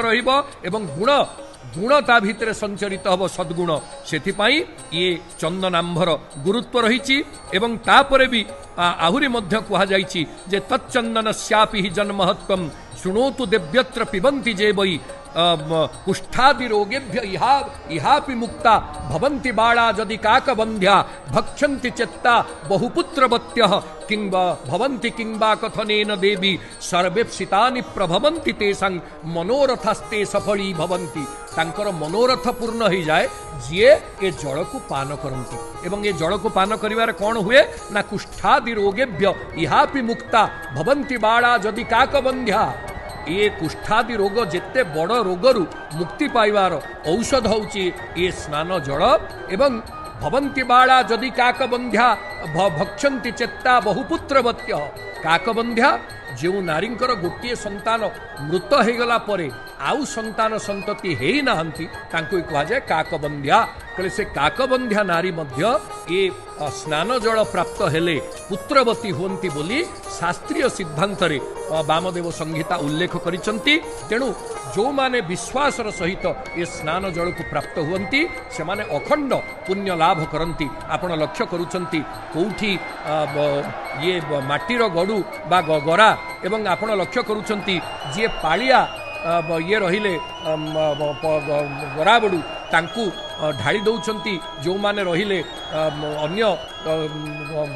रहिबो एवं गुण गुण ता भितर संचरित हम सद्गुण से ये चंदनांबर गुरुत्व रही एवं तापरे भी आहुरी मध्य कहा जाइछि जे तच्चंदन स्यापि हि जन्महत्वम शृणोतु देव्यत्र पिबन्ति जे वै कुष्ठादि रोगेभ्य इहापि मुक्ता भवन्ति बाळा जदि काकबन्ध्या भक्षन्ति चेत्ता बहुपुत्रवत्यः किंबा भवन्ति किंबा कथनेन देवी सर्वेप्सितानि प्रभवन्ति तेषां मनोरथास्ते सफली भवन्ति तांकर मनोरथ पूर्ण हो जाए जीए ए जल को पान करती एवं ये जल को पान करिवार कौन हुए ना कुष्ठादि रोगेभ्य इहापि मुक्ता भवन्ति बाळा जदि काकबन्ध्या ये कुष्ठादि रोग जेते बड़ रोगरु मुक्ति पाइबार औषध होची ये स्नान जल एवं भवन्ति बाळा जदि काकबन्ध्या भक्षन्ति चेत्ता बहुपुत्रवत्य काकबन्ध्या जो नारींकर गोटे संतान मृत हो गला परे आउ संतान संतति हेई नाहंती तांको कहा जाए काकबन्ध्या कले से काकबन्ध्या नारी मध्य ये स्नान जल प्राप्त हेले पुत्रवती होंती बोली शास्त्रीय सिद्धांत रे वामदेव संहिता उल्लेख करिसंती तेणु जो माने विश्वासर सहित ये स्नान जल को प्राप्त हुंती से माने अखंड पुण्य लाभ करंती आपण लक्ष्य करूछंती कोठी ये माटीर गडू बा गरा एवं आपण लक्ष्य करूछंती जे पालिया ये रहिले गराबड़ू तांकू ढाली दौरान जो माने रहिले अन्य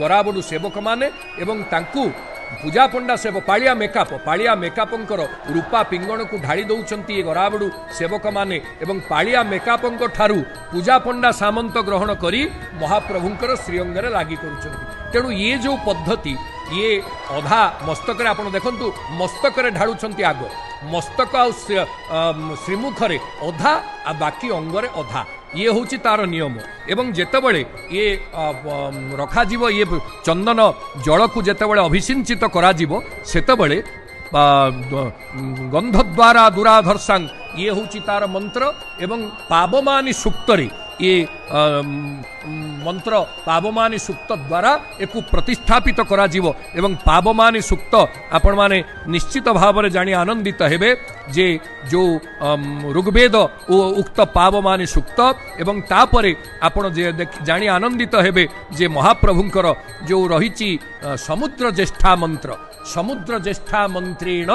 गराबड़ू सेवक माने एवं तांकू पूजा पंडा सेवक पालिया मेकापंकर रूपा पिंगण को ढाली दौरान ये गराबड़ू सेवक माने एवं पालिया मेकापंक ठारू पूजा पंडा सामंत ग्रहण करी महाप्रभुंकर श्रीअंगरे लागी करुछंती तेणु ये जो पद्धति ये अधा मस्तक आपण देखंतु मस्तक ढालुछंती आग मस्तक श्रीमुखरे अधा आ बाकी अंगरे अधा ये होची तार नियम एवं जेतेबेले ये रखा जीव ये चंदन जल को जेतेबेले अभिसिंचित करा जीव सेतेबेले गंध द्वारा दुराधर्षांग ये होची तार मंत्र एवं पावमानी सूक्तरे ये मंत्र पावमानी सूक्त द्वारा एक प्रतिष्ठापित करा जीवो एवं पावमानी सूक्त आपण माने निश्चित भाव में जानी आनंदित हेबे जे जो ऋग्वेद उक्त पावमानी सूक्त एवं तापरे आपण जे जानी आनंदित हेबे जे महाप्रभुंकर जो रहिची समुद्र ज्येष्ठा मंत्रेण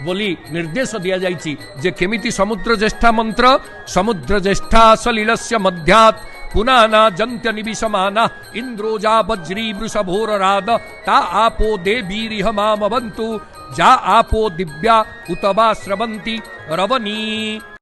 बोली निर्देश दिया जाइछि जे केमिति समुद्र ज्येष्ठा मंत्र समुद्र ज्येष्ठा सलिलस्य मध्यात् पुनाना जंत्य निविशमाना इंद्रोजा वज्री वृषभोर राद ता आपो देवीरिह मामवन्तु जा आपो दिव्या उतवा स्रवन्ति रवनी।